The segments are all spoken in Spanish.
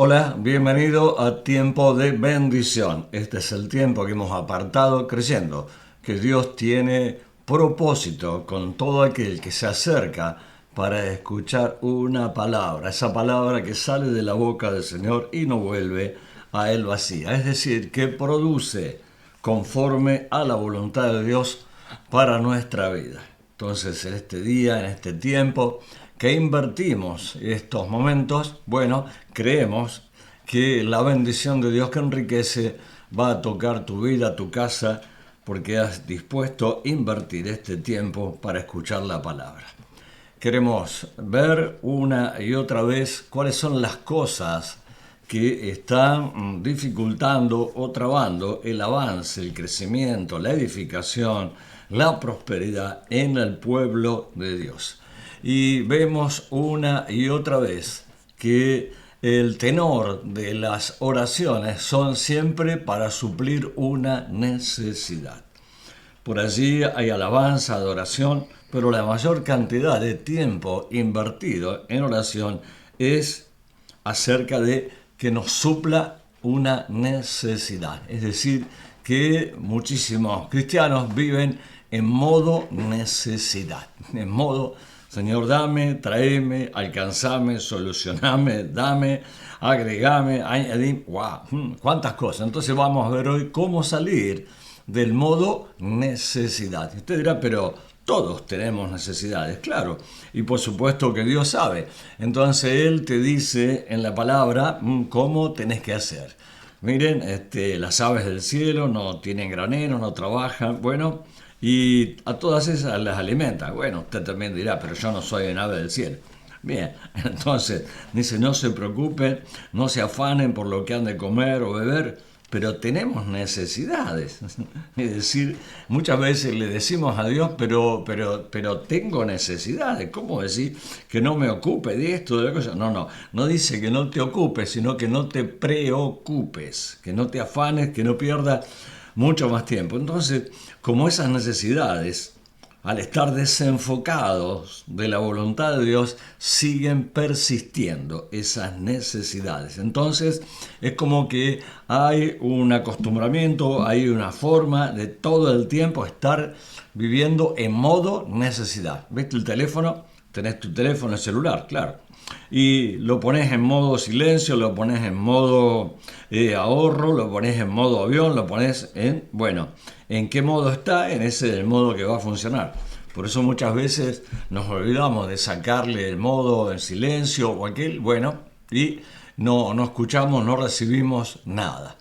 Hola, bienvenido a Tiempo de Bendición. Este es el tiempo que hemos apartado creyendo que Dios tiene propósito con todo aquel que se acerca para escuchar una palabra, esa palabra que sale de la boca del Señor y no vuelve a Él vacía, es decir, que produce conforme a la voluntad de Dios para nuestra vida. Entonces, en este día, en este tiempo que invertimos estos momentos, bueno, creemos que la bendición de Dios que enriquece va a tocar tu vida, tu casa, porque has dispuesto a invertir este tiempo para escuchar la palabra. Queremos ver una y otra vez cuáles son las cosas que están dificultando o trabando el avance, el crecimiento, la edificación, la prosperidad en el pueblo de Dios. Y vemos una y otra vez que el tenor de las oraciones son siempre para suplir una necesidad. Por allí hay alabanza, adoración, pero la mayor cantidad de tiempo invertido en oración es acerca de que nos supla una necesidad. Es decir, que muchísimos cristianos viven en modo necesidad, en modo Señor, dame, tráeme, alcanzame, solucioname, dame, agregame, añadime, wow, cuántas cosas. Entonces vamos a ver hoy cómo salir del modo necesidad. Y usted dirá, pero todos tenemos necesidades, claro, y por supuesto que Dios sabe. Entonces Él te dice en la palabra cómo tenés que hacer. Miren, las aves del cielo no tienen granero, no trabajan, bueno, y a todas esas las alimenta. Bueno, usted también dirá, pero yo no soy un ave del cielo. Bien, entonces dice, no se preocupen, no se afanen por lo que han de comer o beber, pero tenemos necesidades. Es decir, muchas veces le decimos a Dios, pero tengo necesidades. ¿Cómo decir que no me ocupe de esto, de la cosa? No dice que no te ocupes, sino que no te preocupes, que no te afanes, que no pierdas mucho más tiempo. Entonces, como esas necesidades, al estar desenfocados de la voluntad de Dios, siguen persistiendo esas necesidades. Entonces, es como que hay un acostumbramiento, hay una forma de todo el tiempo estar viviendo en modo necesidad. ¿Ves el teléfono? Tenés tu teléfono celular, claro. Y lo pones en modo silencio, lo pones en modo ahorro, lo pones en modo avión, lo pones en... Bueno, ¿en qué modo está? En ese el modo que va a funcionar. Por eso muchas veces nos olvidamos de sacarle el modo en silencio o aquel, bueno, y no escuchamos, no recibimos nada.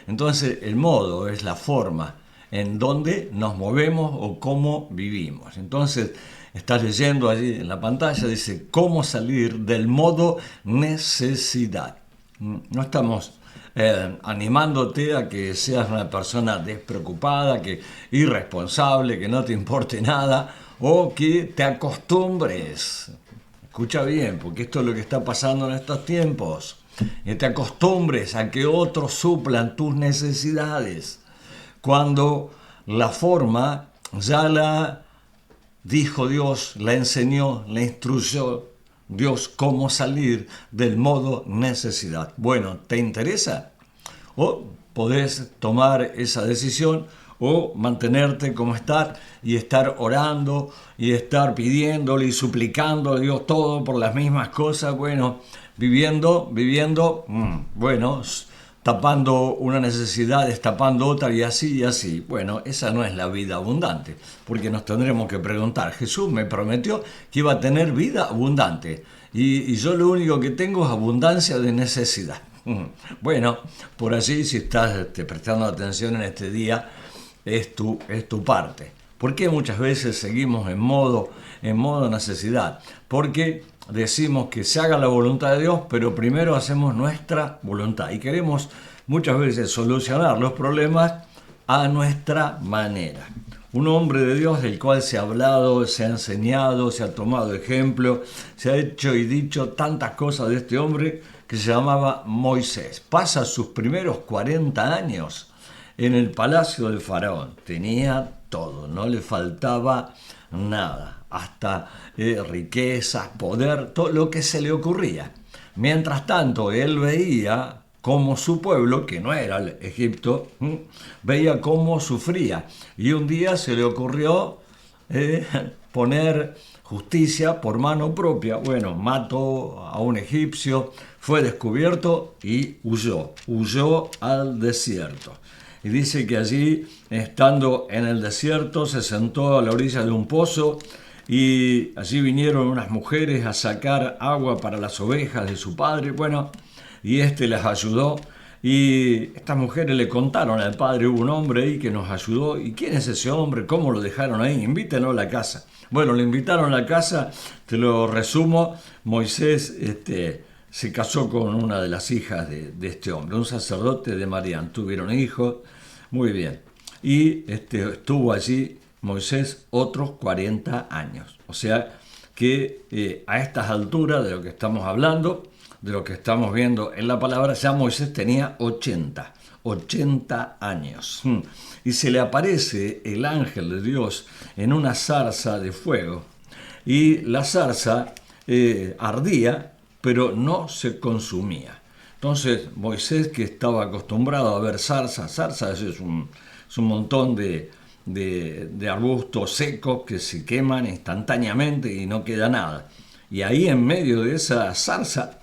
Entonces el modo es la forma en donde nos movemos o cómo vivimos. Entonces estás leyendo allí en la pantalla, dice cómo salir del modo necesidad. No estamos animándote a que seas una persona despreocupada, que irresponsable, que no te importe nada o que te acostumbres. Escucha bien, porque esto es lo que está pasando en estos tiempos. Que te acostumbres a que otros suplan tus necesidades. Cuando la forma ya la dijo Dios, la enseñó, la instruyó Dios cómo salir del modo necesidad. Bueno, ¿te interesa? O podés tomar esa decisión o mantenerte como estás y estar orando y estar pidiéndole y suplicando a Dios todo por las mismas cosas, bueno, viviendo, bueno, tapando una necesidad, destapando otra y así y así. Bueno, esa no es la vida abundante, porque nos tendremos que preguntar, Jesús me prometió que iba a tener vida abundante y yo lo único que tengo es abundancia de necesidad. Bueno, por allí si estás prestando atención en este día, es tu parte. ¿Por qué muchas veces seguimos en modo necesidad? Porque decimos que se haga la voluntad de Dios, pero primero hacemos nuestra voluntad y queremos muchas veces solucionar los problemas a nuestra manera. Un hombre de Dios del cual se ha hablado, se ha enseñado, se ha tomado ejemplo, se ha hecho y dicho tantas cosas de este hombre que se llamaba Moisés. Pasa sus primeros 40 años en el palacio del faraón. Tenía todo, no le faltaba nada, hasta riquezas, poder, todo lo que se le ocurría. Mientras tanto, él veía cómo su pueblo, que no era el Egipto, veía cómo sufría. Y un día se le ocurrió poner justicia por mano propia. Bueno, mató a un egipcio, fue descubierto y huyó al desierto. Y dice que allí, estando en el desierto, se sentó a la orilla de un pozo y allí vinieron unas mujeres a sacar agua para las ovejas de su padre. Bueno, y les ayudó. Y estas mujeres le contaron al padre, hubo un hombre ahí que nos ayudó. ¿Y quién es ese hombre? ¿Cómo lo dejaron ahí? Invítenlo a la casa. Bueno, le invitaron a la casa, te lo resumo. Moisés se casó con una de las hijas de este hombre, un sacerdote de Madián. Tuvieron hijos, muy bien. Y estuvo allí Moisés otros 40 años. O sea que a estas alturas de lo que estamos hablando, de lo que estamos viendo en la palabra, ya Moisés tenía 80 años. Y se le aparece el ángel de Dios en una zarza de fuego. Y la zarza ardía, pero no se consumía. Entonces Moisés, que estaba acostumbrado a ver zarza es un montón de arbustos secos que se queman instantáneamente y no queda nada. Y ahí en medio de esa zarza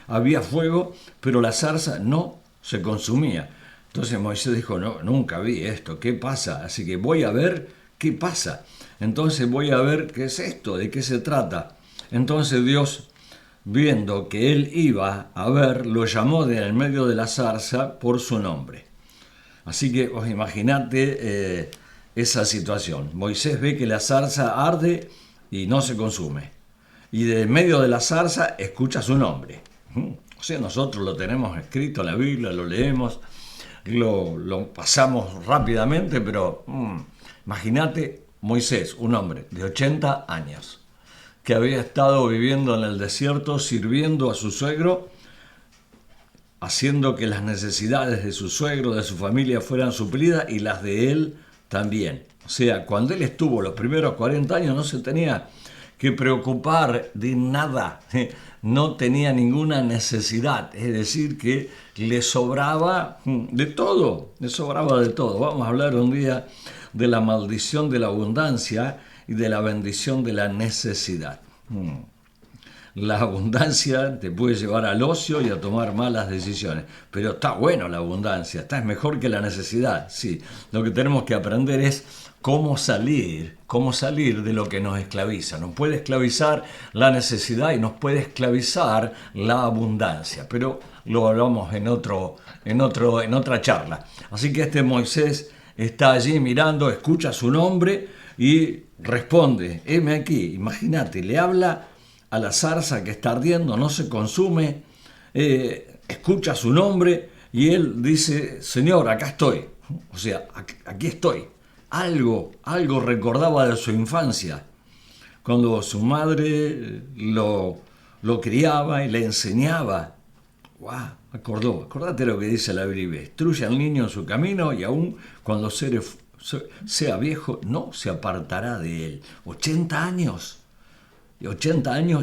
había fuego, pero la zarza no se consumía. Entonces Moisés dijo, no, nunca vi esto, ¿qué pasa? Así que voy a ver qué pasa. Entonces voy a ver qué es esto, de qué se trata. Entonces Dios, viendo que él iba a ver, lo llamó de en medio de la zarza por su nombre. Así que os imaginate esa situación. Moisés ve que la zarza arde y no se consume. Y de medio de la zarza escucha su nombre. O sea, nosotros lo tenemos escrito en la Biblia, lo leemos, lo pasamos rápidamente, pero imagínate Moisés, un hombre de 80 años, que había estado viviendo en el desierto, sirviendo a su suegro, haciendo que las necesidades de su suegro, de su familia fueran suplidas y las de él también. O sea, cuando él estuvo los primeros 40 años no se tenía que preocupar de nada, no tenía ninguna necesidad, es decir, que le sobraba de todo, le sobraba de todo. Vamos a hablar un día de la maldición de la abundancia y de la bendición de la necesidad. La abundancia te puede llevar al ocio y a tomar malas decisiones, pero está bueno la abundancia, es mejor que la necesidad, sí. Lo que tenemos que aprender es cómo salir de lo que nos esclaviza. Nos puede esclavizar la necesidad y nos puede esclavizar la abundancia, pero lo hablamos en otra charla. Así que Moisés está allí mirando, escucha su nombre y responde, heme aquí. Imagínate, le habla a la zarza que está ardiendo, no se consume, escucha su nombre y él dice, Señor, acá estoy. O sea, aquí estoy. Algo recordaba de su infancia, cuando su madre lo criaba y le enseñaba. ¡Wow! Acordate lo que dice la Biblia. Instruye al niño en su camino y aún cuando sea viejo no se apartará de él. 80 años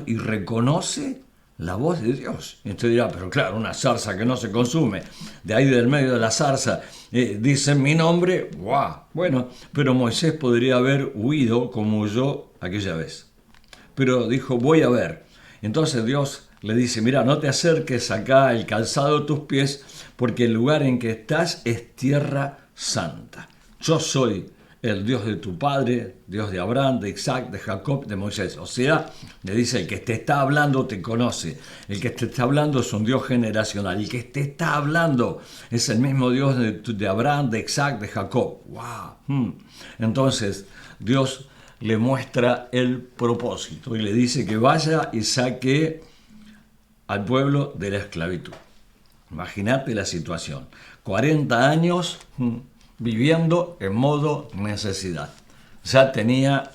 y reconoce la voz de Dios. Y usted dirá, pero claro, una zarza que no se consume, de ahí del medio de la zarza dicen mi nombre, ¡guau! Bueno, pero Moisés podría haber huido como huyó aquella vez. Pero dijo, voy a ver. Entonces Dios le dice, mira, no te acerques acá el calzado de tus pies, porque el lugar en que estás es tierra santa. Yo soy el Dios de tu padre, Dios de Abraham, de Isaac, de Jacob, de Moisés. O sea, le dice, el que te está hablando te conoce. El que te está hablando es un Dios generacional. El que te está hablando es el mismo Dios de Abraham, de Isaac, de Jacob. ¡Wow! Entonces, Dios le muestra el propósito y le dice que vaya y saque al pueblo de la esclavitud. Imagínate la situación. 40 años viviendo en modo necesidad. Ya tenía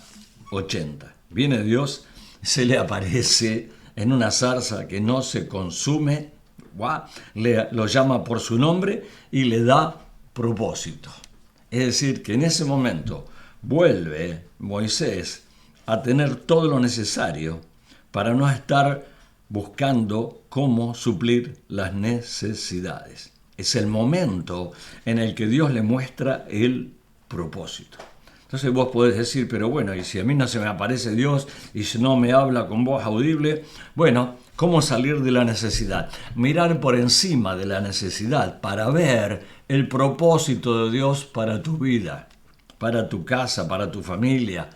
80. Viene Dios, se le aparece en una zarza que no se consume, lo llama por su nombre y le da propósito. Es decir, que en ese momento vuelve Moisés a tener todo lo necesario para no estar buscando cómo suplir las necesidades. Es el momento en el que Dios le muestra el propósito. Entonces vos podés decir, pero bueno, y si a mí no se me aparece Dios y si no me habla con voz audible, bueno, ¿cómo salir de la necesidad? Mirar por encima de la necesidad para ver el propósito de Dios para tu vida, para tu casa, para tu familia.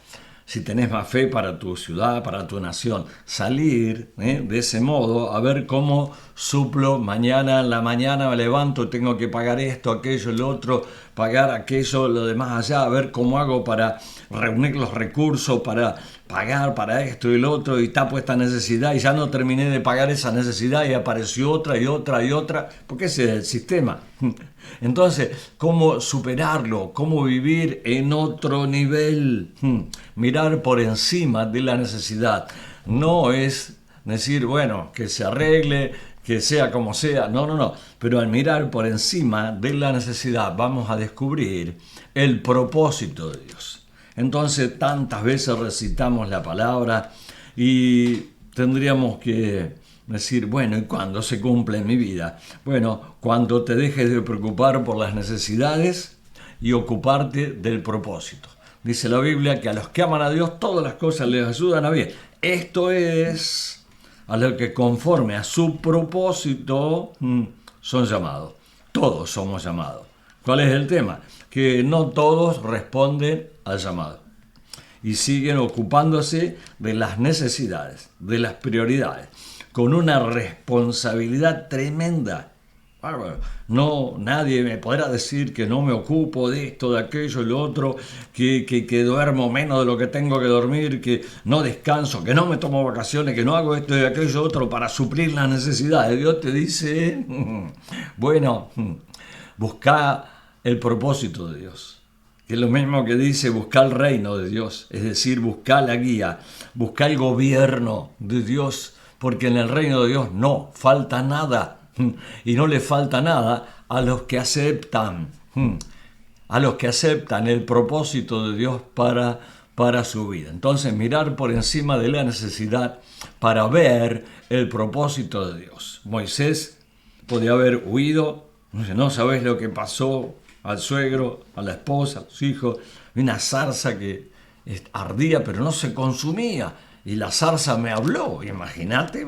Si tenés más fe para tu ciudad, para tu nación, salir de ese modo a ver cómo suplo mañana, en la mañana me levanto, tengo que pagar esto, aquello, lo otro, pagar aquello, lo demás allá, a ver cómo hago para reunir los recursos, para pagar para esto y lo otro, y tapo esta necesidad y ya no terminé de pagar esa necesidad y apareció otra y otra y otra, porque ese es el sistema. Entonces, ¿cómo superarlo? ¿Cómo vivir en otro nivel? Mirar por encima de la necesidad. No es decir, bueno, que se arregle, que sea como sea. No. Pero al mirar por encima de la necesidad vamos a descubrir el propósito de Dios. Entonces, tantas veces recitamos la palabra y tendríamos que decir, bueno, ¿y cuándo se cumple en mi vida? Bueno, cuando te dejes de preocupar por las necesidades y ocuparte del propósito. Dice la Biblia que a los que aman a Dios todas las cosas les ayudan a bien. Esto es a los que conforme a su propósito son llamados. Todos somos llamados. ¿Cuál es el tema? Que no todos responden al llamado y siguen ocupándose de las necesidades, de las prioridades, con una responsabilidad tremenda. No, nadie me podrá decir que no me ocupo de esto, de aquello y lo otro, que duermo menos de lo que tengo que dormir, que no descanso, que no me tomo vacaciones, que no hago esto y aquello y otro para suplir las necesidades. Dios te dice, bueno, busca el propósito de Dios. Que es lo mismo que dice buscar el reino de Dios, es decir, buscar la guía, buscar el gobierno de Dios, porque en el reino de Dios no falta nada. y no le falta nada a los que aceptan, el propósito de Dios para su vida. Entonces, mirar por encima de la necesidad para ver el propósito de Dios. Moisés podía haber huido, no sabes lo que pasó al suegro, a la esposa, a los hijos, una zarza que ardía pero no se consumía. Y la zarza me habló, imagínate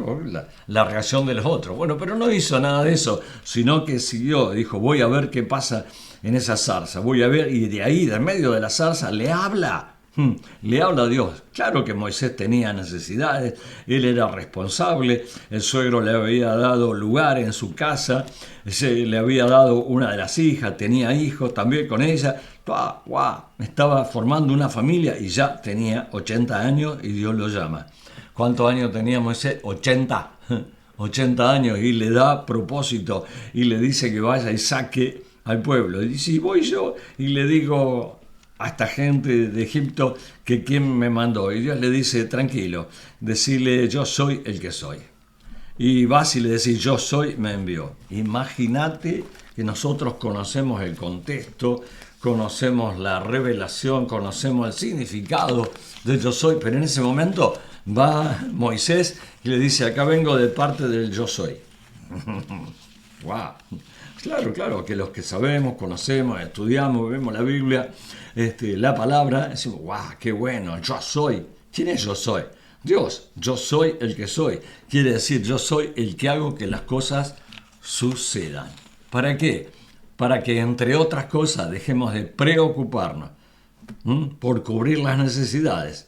la reacción de los otros. Bueno, pero no hizo nada de eso, sino que siguió, dijo, voy a ver qué pasa en esa zarza, voy a ver, y de ahí, de medio de la zarza, le habla a Dios. Claro que Moisés tenía necesidades, él era responsable, el suegro le había dado lugar en su casa, le había dado una de las hijas, tenía hijos también con ella, estaba formando una familia y ya tenía 80 años y Dios lo llama. ¿Cuántos años tenía Moisés? 80. 80 años, y le da propósito y le dice que vaya y saque al pueblo. Y si voy yo y le digo a esta gente de Egipto que quién me mandó, y Dios le dice, tranquilo, decirle yo soy el que soy. Y vas y le decís, yo soy, me envió. Imagínate que nosotros conocemos el contexto, conocemos la revelación, conocemos el significado de yo soy, pero en ese momento va Moisés y le dice, acá vengo de parte del yo soy. ¡Wow! Claro, que los que sabemos, conocemos, estudiamos, vemos la Biblia, la palabra, decimos, ¡wow! ¡Qué bueno! Yo soy. ¿Quién es yo soy? Dios. Yo soy el que soy. Quiere decir, yo soy el que hago que las cosas sucedan. ¿Para qué? Para que, entre otras cosas, dejemos de preocuparnos por cubrir las necesidades.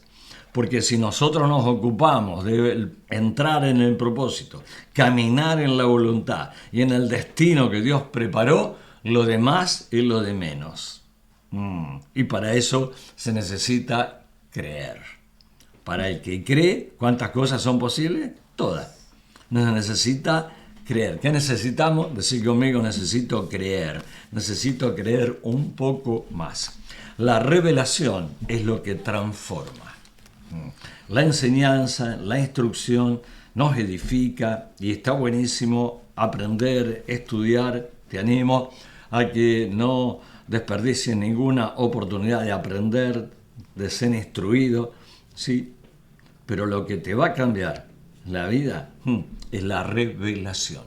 Porque si nosotros nos ocupamos de entrar en el propósito, caminar en la voluntad y en el destino que Dios preparó, lo demás es lo de menos. Y para eso se necesita creer. Para el que cree, ¿cuántas cosas son posibles? Todas. Nos necesita creer. ¿Qué necesitamos? Decir conmigo, necesito creer. Necesito creer un poco más. La revelación es lo que transforma. La enseñanza, la instrucción nos edifica y está buenísimo aprender, estudiar. Te animo a que no desperdicies ninguna oportunidad de aprender, de ser instruido, ¿sí? Pero lo que te va a cambiar la vida es la revelación.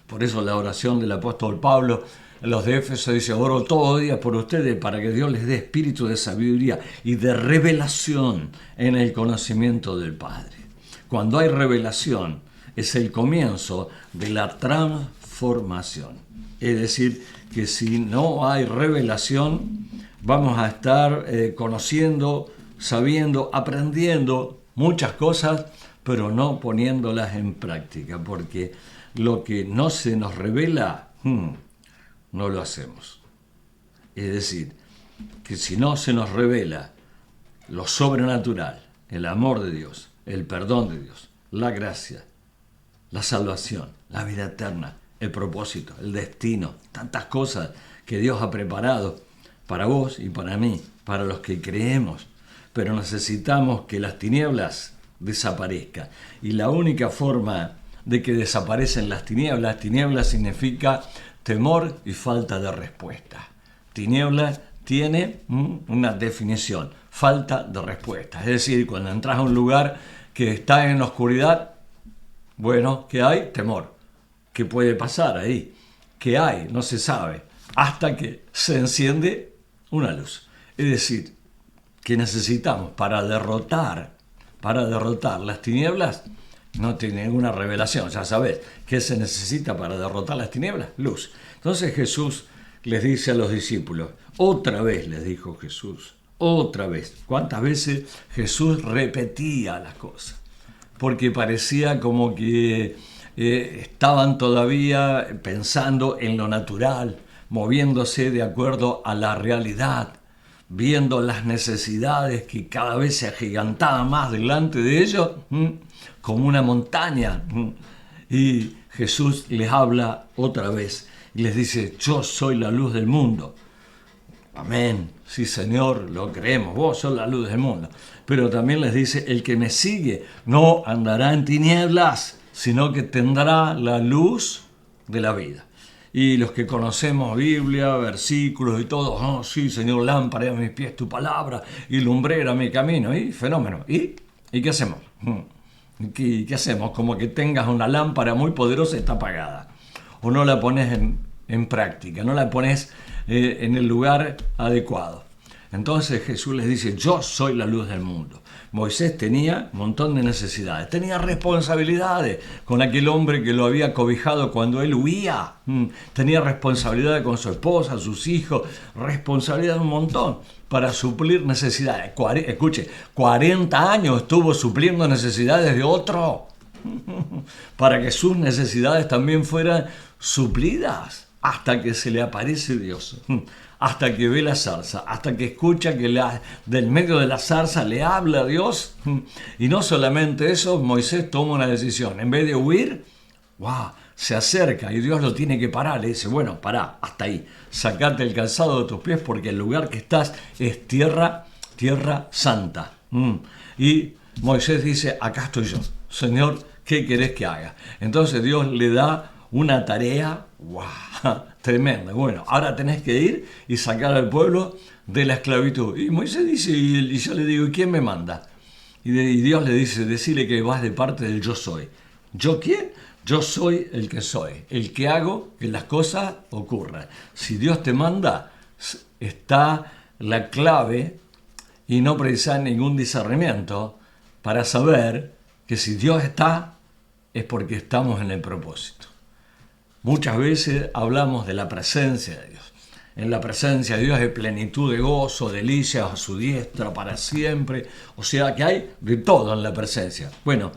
Por eso la oración del apóstol Pablo en los de Éfeso dice, oro todo día por ustedes para que Dios les dé espíritu de sabiduría y de revelación en el conocimiento del Padre. Cuando hay revelación es el comienzo de la transformación. Es decir, que si no hay revelación, vamos a estar conociendo, sabiendo, aprendiendo muchas cosas, pero no poniéndolas en práctica, porque lo que no se nos revela, no lo hacemos. Es decir, que si no se nos revela lo sobrenatural, el amor de Dios, el perdón de Dios, la gracia, la salvación, la vida eterna, el propósito, el destino, tantas cosas que Dios ha preparado para vos y para mí, para los que creemos, pero necesitamos que las tinieblas desaparezcan. Y la única forma de que desaparecen las tinieblas significa temor y falta de respuesta. Tinieblas tiene una definición, falta de respuesta. Es decir, cuando entras a un lugar que está en la oscuridad, bueno, ¿qué hay? Temor. ¿Qué puede pasar ahí? ¿Qué hay? No se sabe. Hasta que se enciende una luz. Es decir, que necesitamos para derrotar las tinieblas. No tiene ninguna revelación, ya sabes. ¿Qué se necesita para derrotar las tinieblas? Luz. Entonces Jesús les dice a los discípulos, otra vez les dijo Jesús, otra vez. ¿Cuántas veces Jesús repetía las cosas? Porque parecía como que estaban todavía pensando en lo natural, moviéndose de acuerdo a la realidad, viendo las necesidades que cada vez se agigantaban más delante de ellos, como una montaña. Y Jesús les habla otra vez y les dice, yo soy la luz del mundo. Amén, sí Señor, lo creemos, vos sos la luz del mundo. Pero también les dice, el que me sigue no andará en tinieblas, sino que tendrá la luz de la vida. Y los que conocemos Biblia, versículos y todo, oh sí, Señor, lámpara a mis pies tu palabra y lumbrera mi camino, y fenómeno. ¿Y qué hacemos? ¿Qué hacemos? Como que tengas una lámpara muy poderosa y está apagada. O no la pones en práctica, no la pones en el lugar adecuado. Entonces Jesús les dice, yo soy la luz del mundo. Moisés tenía un montón de necesidades, tenía responsabilidades con aquel hombre que lo había cobijado cuando él huía. Tenía responsabilidades con su esposa, sus hijos, responsabilidad un montón para suplir necesidades. Escuche, 40 años estuvo supliendo necesidades de otro para que sus necesidades también fueran suplidas hasta que se le aparece Dios. Hasta que ve la zarza, hasta que escucha que del medio de la zarza le habla a Dios. Y no solamente eso, Moisés toma una decisión. En vez de huir, se acerca y Dios lo tiene que parar. Le dice, bueno, pará, hasta ahí. Sacate el calzado de tus pies porque el lugar que estás es tierra santa. Y Moisés dice, acá estoy yo. Señor, ¿qué querés que haga? Entonces Dios le da una tarea, tremenda. Bueno, ahora tenés que ir y sacar al pueblo de la esclavitud. Y Moisés dice, y yo le digo, ¿y quién me manda? Y Dios le dice, decile que vas de parte del yo soy. ¿Yo quién? Yo soy el que soy, el que hago que las cosas ocurran. Si Dios te manda, está la clave y no precisar ningún discernimiento para saber que si Dios está, es porque estamos en el propósito. Muchas veces hablamos de la presencia de Dios. En la presencia de Dios hay plenitud de gozo, delicias a su diestra para siempre. O sea que hay de todo en la presencia. Bueno,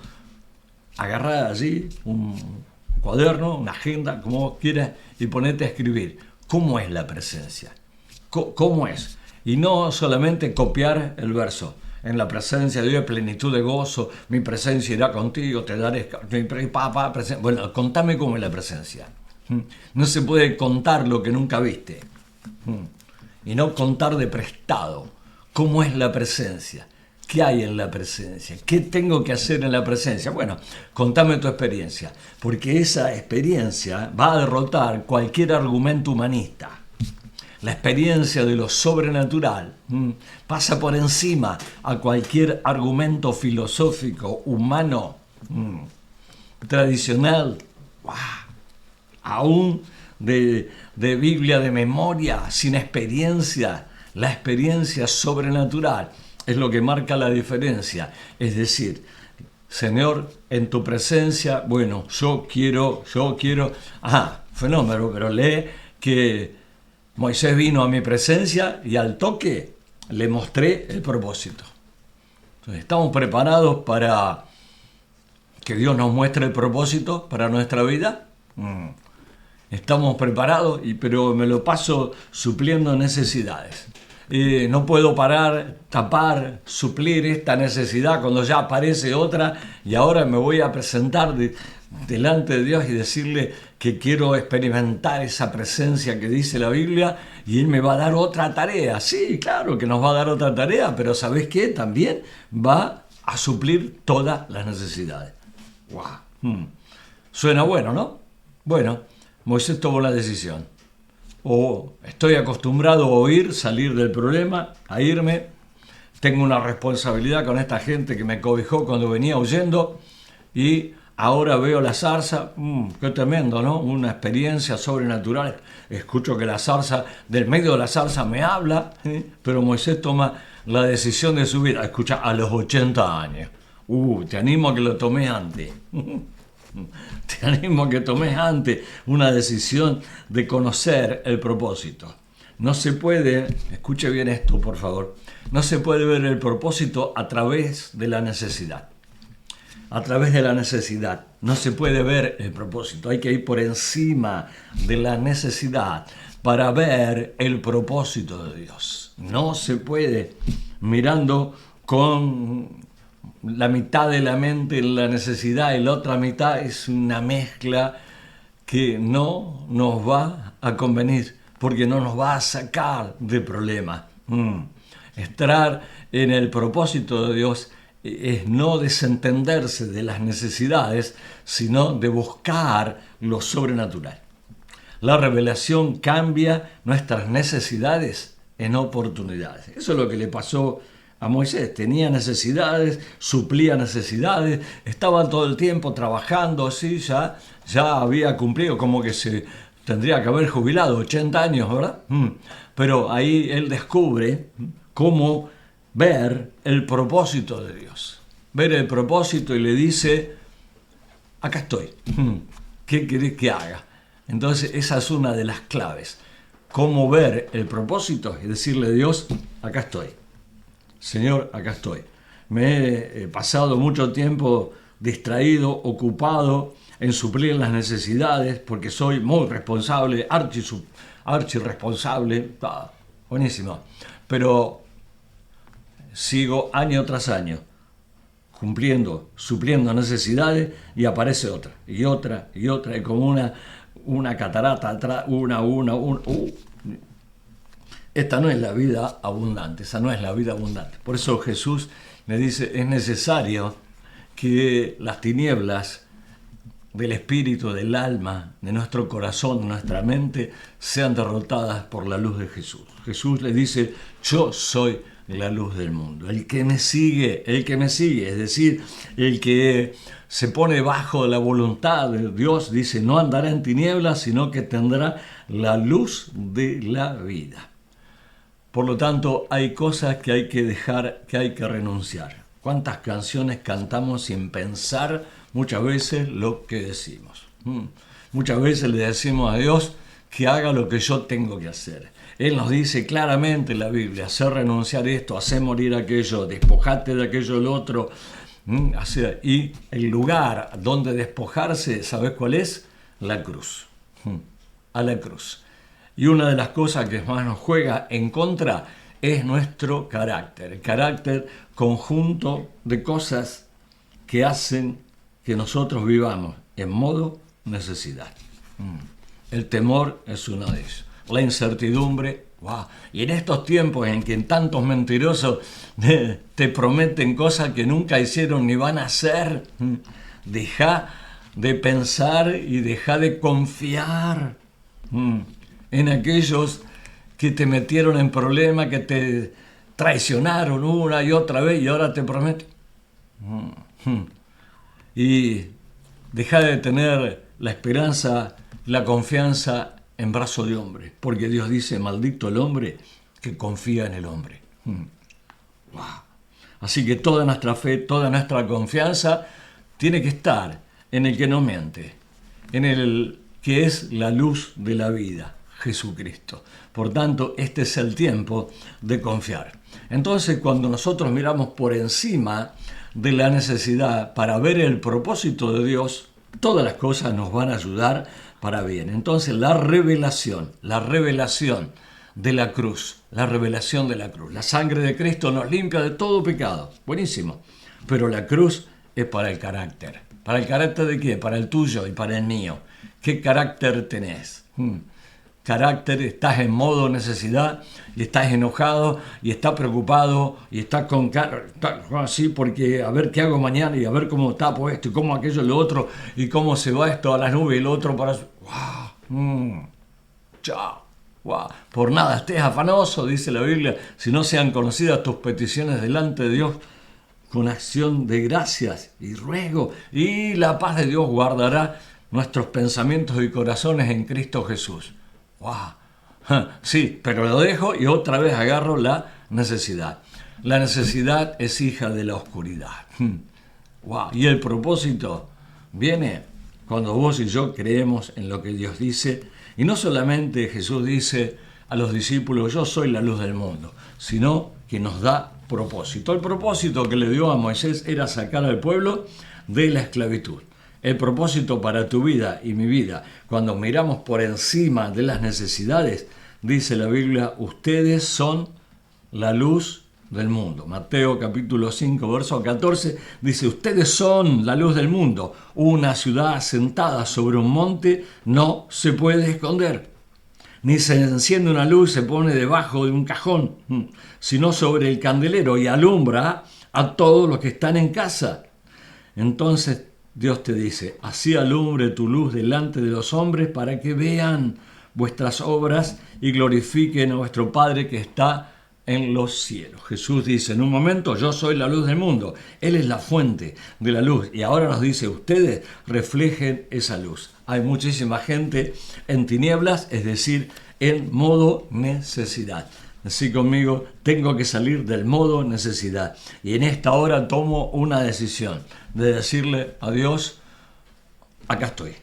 agarrá allí un cuaderno, una agenda, como vos quieras, y ponete a escribir. ¿Cómo es la presencia? ¿Cómo es? Y no solamente copiar el verso. En la presencia de Dios hay plenitud de gozo, mi presencia irá contigo, te daré... Bueno, contame cómo es la presencia. No se puede contar lo que nunca viste. Y no contar de prestado. ¿Cómo es la presencia? ¿Qué hay en la presencia? ¿Qué tengo que hacer en la presencia? Bueno, contame tu experiencia, porque esa experiencia va a derrotar cualquier argumento humanista. La experiencia de lo sobrenatural pasa por encima a cualquier argumento filosófico, humano, tradicional, aún de Biblia de memoria, sin experiencia. La experiencia sobrenatural es lo que marca la diferencia. Es decir, Señor, en tu presencia, bueno, yo quiero, fenómeno, pero lee que Moisés vino a mi presencia y al toque le mostré el propósito. Entonces, ¿estamos preparados para que Dios nos muestre el propósito para nuestra vida? Estamos preparados, pero me lo paso supliendo necesidades. No puedo parar, tapar, suplir esta necesidad cuando ya aparece otra y ahora me voy a presentar delante de Dios y decirle que quiero experimentar esa presencia que dice la Biblia y Él me va a dar otra tarea. Sí, claro que nos va a dar otra tarea, pero ¿sabes qué? También va a suplir todas las necesidades. Suena bueno, ¿no? Bueno, Moisés tomó la decisión. O estoy acostumbrado a oír, salir del problema, a irme. Tengo una responsabilidad con esta gente que me cobijó cuando venía huyendo y ahora veo la zarza. Qué tremendo, ¿no? Una experiencia sobrenatural. Escucho que la zarza, del medio de la zarza me habla, pero Moisés toma la decisión de subir. Escucha, a los 80 años. Te animo a que lo tomes antes. Te animo a que tomes antes una decisión de conocer el propósito. No se puede, escuche bien esto por favor, no se puede ver el propósito a través de la necesidad. A través de la necesidad no se puede ver el propósito. Hay que ir por encima de la necesidad para ver el propósito de Dios. No se puede mirando con la mitad de la mente en la necesidad y la otra mitad es una mezcla que no nos va a convenir porque no nos va a sacar del problema. Estar en el propósito de Dios es no desentenderse de las necesidades, sino de buscar lo sobrenatural. La revelación cambia nuestras necesidades en oportunidades. Eso es lo que le pasó a Moisés. Tenía necesidades, suplía necesidades, estaba todo el tiempo trabajando, así, ya había cumplido, como que se tendría que haber jubilado, 80 años, ¿verdad? Pero ahí él descubre cómo ver el propósito de Dios. Ver el propósito y le dice, acá estoy, ¿qué querés que haga? Entonces esa es una de las claves. Cómo ver el propósito y decirle a Dios, acá estoy. Señor, acá estoy. Me he pasado mucho tiempo distraído, ocupado en suplir las necesidades porque soy muy responsable, archi responsable. Buenísimo. Pero sigo año tras año supliendo necesidades y aparece otra, y como una catarata atrás, Esta no es la vida abundante, esa no es la vida abundante. Por eso Jesús le dice, es necesario que las tinieblas del espíritu, del alma, de nuestro corazón, de nuestra mente, sean derrotadas por la luz de Jesús. Jesús le dice, yo soy la luz del mundo. El que me sigue, es decir, el que se pone bajo la voluntad de Dios, dice, no andará en tinieblas, sino que tendrá la luz de la vida. Por lo tanto, hay cosas que hay que dejar, que hay que renunciar. ¿Cuántas canciones cantamos sin pensar muchas veces lo que decimos? Muchas veces le decimos a Dios que haga lo que yo tengo que hacer. Él nos dice claramente en la Biblia, hacer renunciar esto, hacer morir aquello, despojate de aquello el otro. Y el lugar donde despojarse, ¿sabes cuál es? La cruz. A la cruz. Y una de las cosas que más nos juega en contra es nuestro carácter. El carácter conjunto de cosas que hacen que nosotros vivamos en modo necesidad. El temor es uno de ellos. La incertidumbre. ¡Wow! Y en estos tiempos en que tantos mentirosos te prometen cosas que nunca hicieron ni van a hacer, deja de pensar y deja de confiar en aquellos que te metieron en problemas, que te traicionaron una y otra vez y ahora te prometen. Y deja de tener la esperanza, la confianza en brazo de hombre, porque Dios dice, maldito el hombre que confía en el hombre. Wow. Así que toda nuestra fe, toda nuestra confianza tiene que estar en el que no miente, en el que es la luz de la vida, Jesucristo. Por tanto, este es el tiempo de confiar. Entonces, cuando nosotros miramos por encima de la necesidad para ver el propósito de Dios, todas las cosas nos van a ayudar para bien. Entonces, la revelación de la cruz, la sangre de Cristo nos limpia de todo pecado. Buenísimo. Pero la cruz es para el carácter. ¿Para el carácter de qué? Para el tuyo y para el mío. ¿Qué carácter tenés? Carácter, estás en modo necesidad y estás enojado y estás preocupado y estás así porque a ver qué hago mañana y a ver cómo tapo esto y cómo aquello y lo otro y cómo se va esto a las nubes y lo otro para... Chao. Wow. Por nada estés afanoso, dice la Biblia, si no sean conocidas tus peticiones delante de Dios con acción de gracias y ruego, y la paz de Dios guardará nuestros pensamientos y corazones en Cristo Jesús. ¡Wow! Sí, pero lo dejo y otra vez agarro la necesidad. La necesidad es hija de la oscuridad. ¡Wow! Y el propósito viene cuando vos y yo creemos en lo que Dios dice. Y no solamente Jesús dice a los discípulos, yo soy la luz del mundo, sino que nos da propósito. El propósito que le dio a Moisés era sacar al pueblo de la esclavitud. El propósito para tu vida y mi vida, cuando miramos por encima de las necesidades, dice la Biblia, ustedes son la luz del mundo. Mateo capítulo 5, verso 14, dice, ustedes son la luz del mundo. Una ciudad asentada sobre un monte no se puede esconder. Ni se enciende una luz, se pone debajo de un cajón, sino sobre el candelero y alumbra a todos los que están en casa. Entonces, Dios te dice, así alumbre tu luz delante de los hombres para que vean vuestras obras y glorifiquen a vuestro Padre que está en los cielos. Jesús dice en un momento, yo soy la luz del mundo. Él es la fuente de la luz. Y ahora nos dice, ustedes reflejen esa luz. Hay muchísima gente en tinieblas, es decir, en modo necesidad. Así conmigo, tengo que salir del modo necesidad. Y en esta hora tomo una decisión de decirle a Dios, acá estoy,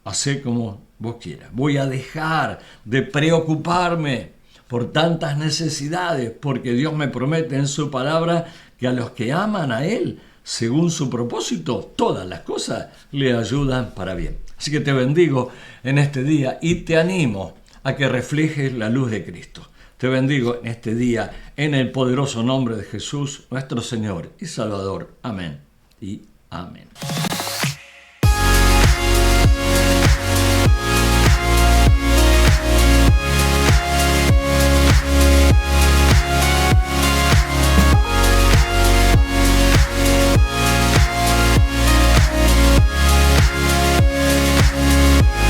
hacé como vos quieras. Voy a dejar de preocuparme por tantas necesidades, porque Dios me promete en su palabra que a los que aman a Él, según su propósito, todas las cosas le ayudan para bien. Así que te bendigo en este día y te animo a que reflejes la luz de Cristo. Te bendigo en este día en el poderoso nombre de Jesús, nuestro Señor y Salvador. Amén y amén.